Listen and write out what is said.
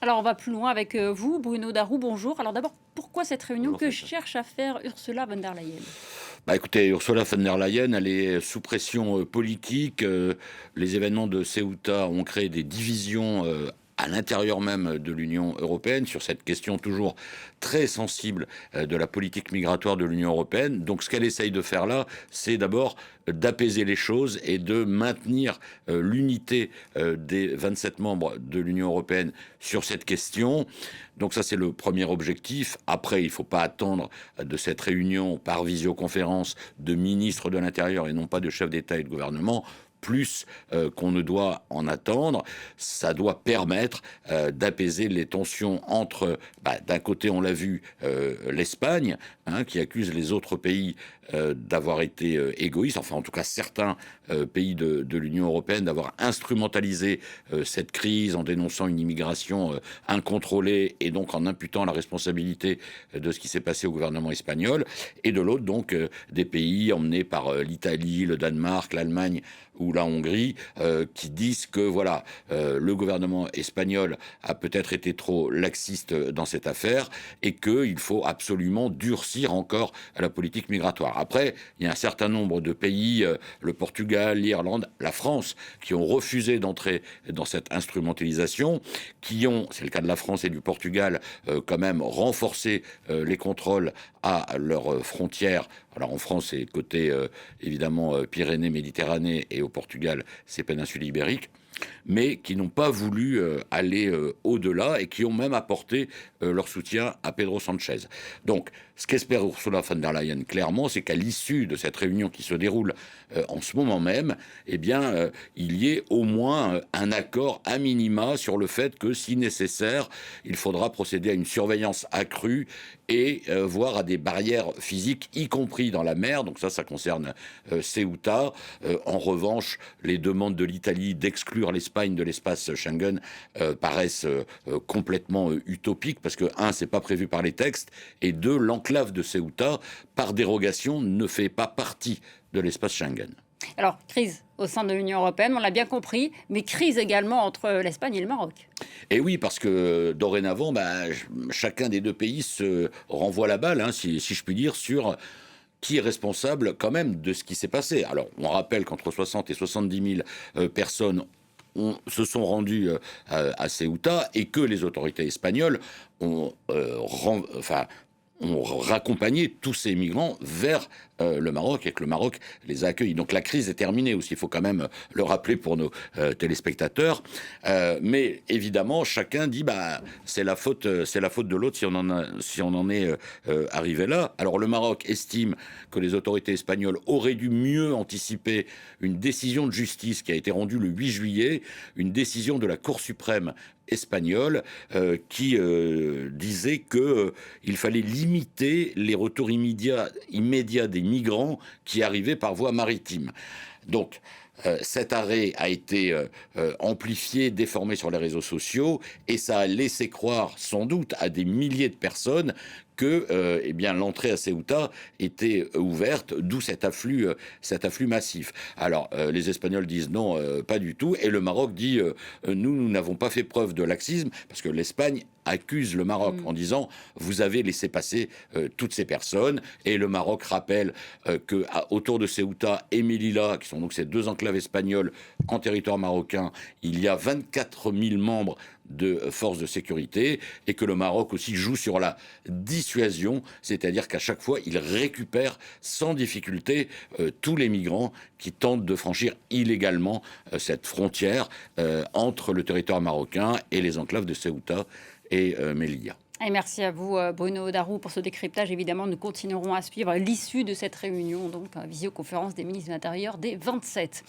Alors, on va plus loin avec vous, Bruno Darroux, bonjour. Alors d'abord, pourquoi cette réunion? Bonjour Que Cynthia. cherche à faire Ursula von der Leyen? Bah, écoutez, Ursula von der Leyen, elle est sous pression, politique, les événements de Ceuta ont créé des divisions, à l'intérieur même de l'Union européenne sur cette question toujours très sensible, de la politique migratoire de l'Union européenne. Donc ce qu'elle essaye de faire là, c'est d'abord d'apaiser les choses et de maintenir, l'unité, des 27 membres de l'Union européenne sur cette question. Donc ça, c'est le premier objectif. Après, il ne faut pas attendre de cette réunion par visioconférence de ministres de l'Intérieur et non pas de chefs d'État et de gouvernement, plus qu'on ne doit en attendre. Ça doit permettre d'apaiser les tensions entre, d'un côté, on l'a vu, l'Espagne, hein, qui accuse les autres pays d'avoir été égoïstes, enfin en tout cas certains pays de l'Union européenne d'avoir instrumentalisé cette crise en dénonçant une immigration incontrôlée et donc en imputant la responsabilité de ce qui s'est passé au gouvernement espagnol, et de l'autre donc des pays emmenés par l'Italie, le Danemark, l'Allemagne ou la Hongrie, qui disent que voilà, le gouvernement espagnol a peut-être été trop laxiste dans cette affaire et qu'il faut absolument durcir encore la politique migratoire. Après, il y a un certain nombre de pays, le Portugal, l'Irlande, la France, qui ont refusé d'entrer dans cette instrumentalisation, qui ont, c'est le cas de la France et du Portugal, quand même renforcé les contrôles à leurs frontières. Alors en France, c'est côté évidemment Pyrénées-Méditerranée, et au Portugal, c'est péninsule ibérique, mais qui n'ont pas voulu aller au-delà et qui ont même apporté leur soutien à Pedro Sanchez. Donc, ce qu'espère Ursula von der Leyen clairement, c'est qu'à l'issue de cette réunion qui se déroule en ce moment même, eh bien, il y ait au moins un accord à minima sur le fait que, si nécessaire, il faudra procéder à une surveillance accrue et voire à des barrières physiques, y compris dans la mer. Donc ça concerne Ceuta. En revanche, les demandes de l'Italie d'exclure l'Espagne de l'espace Schengen paraissent complètement utopiques, parce que, un, c'est pas prévu par les textes, et deux, l'enclave de Ceuta, par dérogation, ne fait pas partie de l'espace Schengen. Alors, crise au sein de l'Union européenne, on l'a bien compris, mais crise également entre l'Espagne et le Maroc. Et oui, parce que dorénavant, chacun des deux pays se renvoie la balle, hein, si je puis dire, sur qui est responsable quand même de ce qui s'est passé. Alors, on rappelle qu'entre 60 et 70 000 personnes se sont rendues à Ceuta, et que les autorités espagnoles ont, ont raccompagné tous ces migrants vers le Maroc, et que le Maroc les a accueillis. Donc la crise est terminée aussi, il faut quand même le rappeler pour nos téléspectateurs. Mais évidemment, chacun dit c'est la faute de l'autre si on en est arrivé là. Alors le Maroc estime que les autorités espagnoles auraient dû mieux anticiper une décision de justice qui a été rendue le 8 juillet, une décision de la Cour suprême espagnole qui disait que il fallait limiter les retours immédiats des migrants qui arrivaient par voie maritime. Donc, cet arrêt a été amplifié, déformé sur les réseaux sociaux, et ça a laissé croire, sans doute, à des milliers de personnes que eh bien, l'entrée à Ceuta était ouverte, d'où cet afflux massif. Alors, les Espagnols disent non, pas du tout, et le Maroc dit nous n'avons pas fait preuve de laxisme, parce que l'Espagne accuse le Maroc en disant vous avez laissé passer toutes ces personnes, et le Maroc rappelle que autour de Ceuta et Melilla, qui sont donc ces deux enclaves espagnoles en territoire marocain, il y a 24 000 membres de forces de sécurité, et que le Maroc aussi joue sur la dissuasion, c'est-à-dire qu'à chaque fois, il récupère sans difficulté tous les migrants qui tentent de franchir illégalement cette frontière entre le territoire marocain et les enclaves de Ceuta et Melilla. Et merci à vous, Bruno Darroux, pour ce décryptage. Évidemment, nous continuerons à suivre l'issue de cette réunion, donc visioconférence des ministres de l'Intérieur des 27.